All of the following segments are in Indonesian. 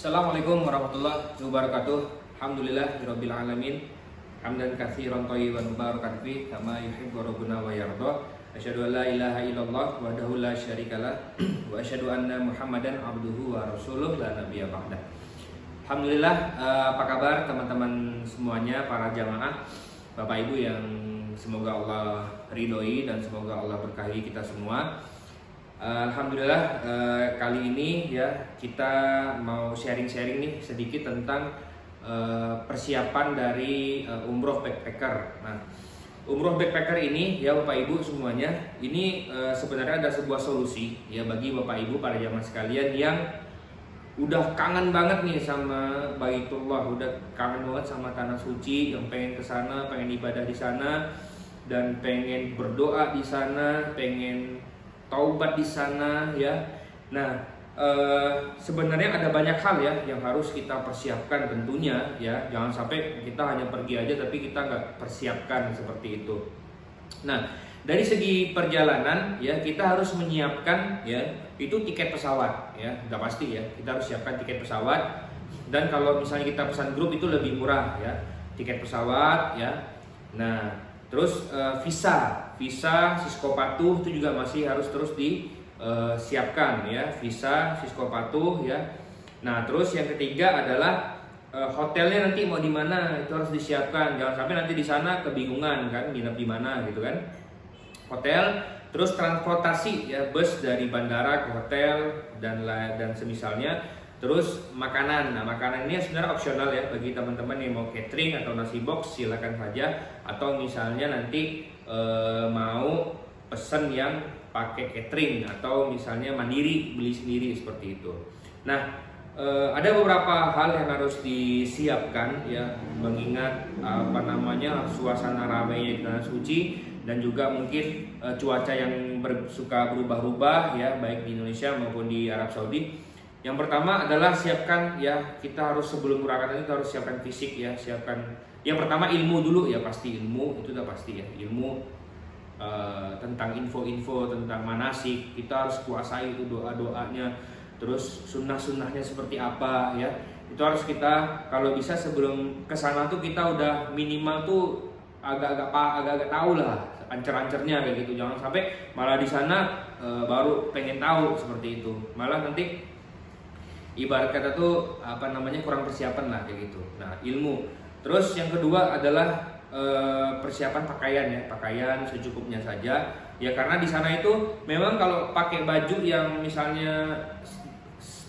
Assalamualaikum warahmatullahi wabarakatuh. Alhamdulillahirabbil alamin. Hamdan katsiran thayyiban mubarakan fi kama yuhibbu rabbuna wa yarda. Asyhadu an la ilaha illallah wahdahu la syarikalah wa asyhadu anna Muhammadan abduhu wa rasuluh la nabiyya ba'da. Alhamdulillah, apa kabar teman-teman semuanya, para jamaah, Bapak Ibu yang semoga Allah ridhoi dan semoga Allah berkahi kita semua. Alhamdulillah, kali ini ya kita mau sharing-sharing nih sedikit tentang persiapan dari umroh backpacker. Nah, umroh backpacker ini ya Bapak Ibu semuanya, ini sebenarnya ada sebuah solusi ya bagi Bapak Ibu para jamaah sekalian yang udah kangen banget nih sama Baitullah, udah kangen banget sama tanah suci, yang pengen ke sana, pengen ibadah di sana, dan pengen berdoa di sana, pengen taubat di sana ya. Nah, sebenarnya ada banyak hal ya yang harus kita persiapkan tentunya ya. Jangan sampai kita hanya pergi aja tapi kita nggak persiapkan seperti itu. Nah, dari segi perjalanan ya kita harus menyiapkan ya itu tiket pesawat ya, udah pasti ya kita harus siapkan tiket pesawat. Dan kalau misalnya kita pesan grup itu lebih murah ya, tiket pesawat ya. Nah, terus visa Sisko Patuh itu juga masih harus terus disiapkan ya, visa Sisko Patuh ya. Nah, terus yang ketiga adalah hotelnya nanti mau di mana itu harus disiapkan. Jangan sampai nanti di sana kebingungan kan nginep di mana gitu kan. Hotel, terus transportasi ya, bus dari bandara ke hotel dan semisalnya. Terus makanan, nah makanan ini sebenarnya opsional ya bagi teman-teman yang mau catering atau nasi box silakan saja, atau misalnya nanti mau pesen yang pakai catering atau misalnya mandiri beli sendiri seperti itu. Nah, ada beberapa hal yang harus disiapkan ya, mengingat suasana ramainya di tanah suci dan juga mungkin cuaca yang suka berubah-ubah ya, baik di Indonesia maupun di Arab Saudi. Yang pertama adalah siapkan ya, kita harus sebelum berangkat itu harus siapkan fisik ya, siapkan yang pertama ilmu dulu ya, pasti ilmu itu udah pasti ya, ilmu tentang info-info tentang manasik kita harus kuasai itu, doa-doanya, terus sunnah-sunnahnya seperti apa ya, itu harus kita kalau bisa sebelum kesana tuh kita udah minimal tuh agak-agak tahu lah ancer-ancernya kayak gitu. Jangan sampai malah di sana baru pengen tahu seperti itu, malah nanti ibarat kata tuh kurang persiapan lah kayak gitu. Nah, ilmu. Terus yang kedua adalah persiapan pakaian ya, pakaian secukupnya saja ya, karena di sana itu memang kalau pakai baju yang misalnya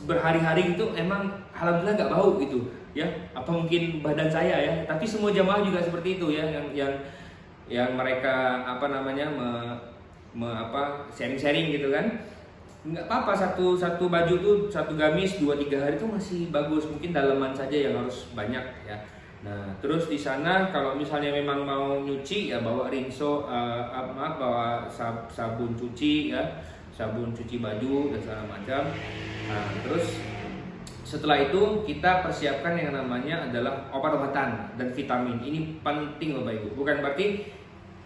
berhari-hari itu emang alhamdulillah nggak bau gitu ya, apa mungkin badan saya ya, tapi semua jamaah juga seperti itu ya, yang mereka sharing-sharing gitu kan. Nggak apa-apa, satu baju tuh, satu gamis 2-3 hari itu masih bagus, mungkin daleman saja yang harus banyak ya. Nah, terus di sana kalau misalnya memang mau nyuci ya bawa rinso, bawa sabun cuci ya, sabun cuci baju dan segala macam. Nah, terus setelah itu kita persiapkan yang namanya adalah obat-obatan dan vitamin. Ini penting Bapak Ibu, bukan berarti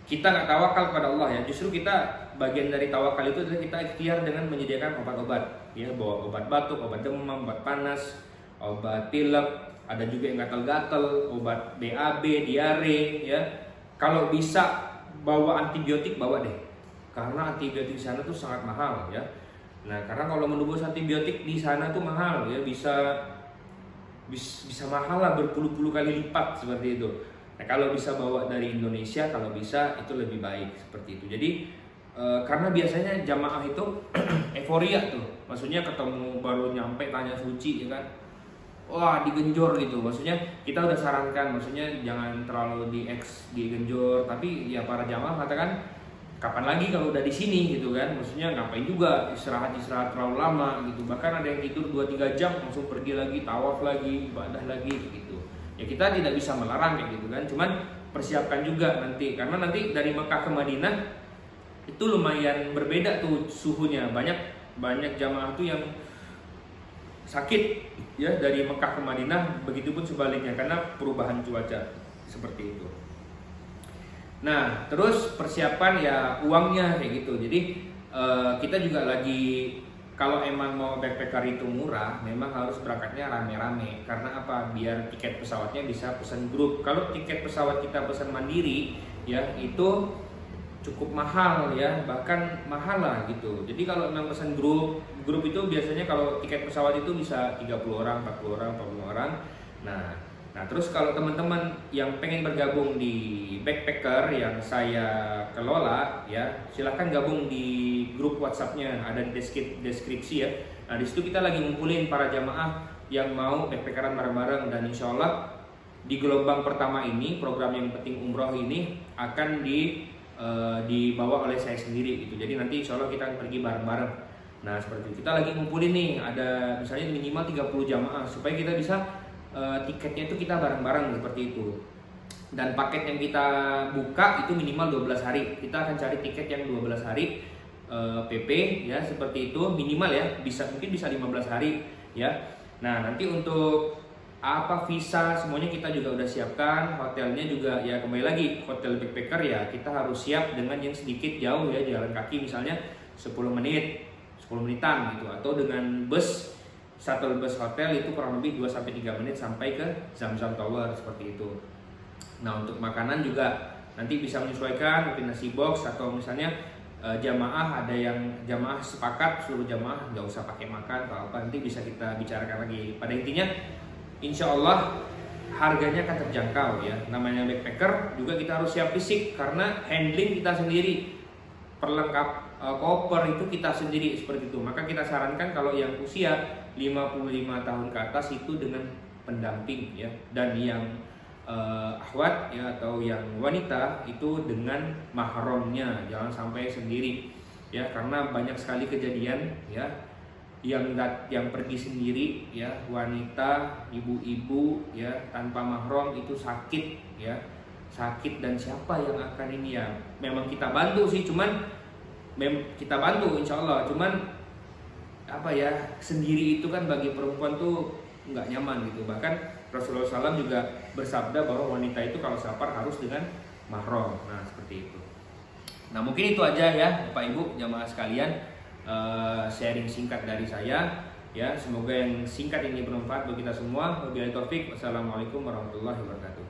kita nggak tawakal kepada Allah ya, justru kita bagian dari tawakal itu adalah kita ikhtiar dengan menyediakan obat-obat ya, bawa obat batuk, obat demam, obat panas, obat pilek, ada juga yang gatal-gatal, obat BAB, diare ya. Kalau bisa bawa antibiotik bawa deh, karena antibiotik di sana tuh sangat mahal ya. Nah, karena kalau menebus antibiotik di sana tuh mahal ya, bisa mahal lah, berpuluh-puluh kali lipat seperti itu. Nah, kalau bisa bawa dari Indonesia, kalau bisa itu lebih baik seperti itu. Jadi karena biasanya jamaah itu euforia tuh, maksudnya ketemu baru nyampe tanya suci ya kan, wah digenjor gitu. Maksudnya kita udah sarankan, maksudnya jangan terlalu digenjor, tapi ya para jamaah katakan kapan lagi kalau udah di sini gitu kan, maksudnya ngapain juga istirahat terlalu lama gitu. Bahkan ada yang tidur 2-3 jam langsung pergi lagi, tawaf lagi, ibadah lagi gitu. Ya kita tidak bisa melarang kayak gitu kan, cuman persiapkan juga nanti, karena nanti dari Mekah ke Madinah itu lumayan berbeda tuh suhunya. Banyak jamaah tuh yang sakit ya dari Mekah ke Madinah, begitupun sebaliknya karena perubahan cuaca seperti itu. Nah, terus persiapan ya uangnya kayak gitu. Jadi kita juga lagi kalau emang mau backpacker itu murah, memang harus berangkatnya rame-rame. Karena apa? Biar tiket pesawatnya bisa pesan grup. Kalau tiket pesawat kita pesan mandiri, ya itu cukup mahal ya, bahkan mahal lah gitu. Jadi kalau memang pesan grup itu biasanya kalau tiket pesawat itu bisa 30 orang, 40 orang, 40 orang. Nah terus kalau teman-teman yang pengen bergabung di backpacker yang saya kelola ya, silahkan gabung di grup WhatsApp-nya, ada di deskripsi ya. Nah di situ kita lagi ngumpulin para jamaah yang mau backpackeran bareng-bareng, dan insya Allah di gelombang pertama ini program yang penting umroh ini akan dibawa oleh saya sendiri gitu. Jadi nanti insya Allah kita akan pergi bareng-bareng. Nah seperti itu, kita lagi ngumpulin nih, ada misalnya minimal 30 jamaah supaya kita bisa tiketnya itu kita bareng-bareng seperti itu. Dan paket yang kita buka itu minimal 12 hari. Kita akan cari tiket yang 12 hari PP ya, seperti itu minimal ya. Mungkin bisa 15 hari ya. Nah, nanti untuk visa semuanya kita juga udah siapkan, hotelnya juga ya, kembali lagi hotel backpacker ya kita harus siap dengan yang sedikit jauh ya, jalan kaki misalnya 10 menitan gitu, atau dengan bus, shuttle bus hotel itu kurang lebih 2-3 menit sampai ke Zamzam Tower seperti itu. Nah untuk makanan juga nanti bisa menyesuaikan, mungkin nasi box, atau misalnya jamaah, ada yang jamaah sepakat seluruh jamaah nggak usah pakai makan atau apa, nanti bisa kita bicarakan lagi. Pada intinya insya Allah harganya akan terjangkau ya. Namanya backpacker juga kita harus siap fisik, karena handling kita sendiri, perlengkap koper itu kita sendiri seperti itu. Maka kita sarankan kalau yang usia 55 tahun ke atas itu dengan pendamping ya, dan yang akhwat ya atau yang wanita itu dengan mahramnya, jangan sampai sendiri ya, karena banyak sekali kejadian ya yang pergi sendiri ya, wanita, ibu-ibu ya tanpa mahram itu sakit ya, sakit, dan siapa yang akan ini ya. Memang kita bantu sih, cuman kita bantu insya Allah, cuman apa ya, sendiri itu kan bagi perempuan tuh nggak nyaman gitu. Bahkan Rasulullah SAW juga bersabda bahwa wanita itu kalau safar harus dengan mahram. Nah seperti itu. Nah mungkin itu aja ya Bapak Ibu jamaah sekalian, sharing singkat dari saya ya. Semoga yang singkat ini bermanfaat bagi kita semua. Wabillahi taufik. Wassalamualaikum warahmatullahi wabarakatuh.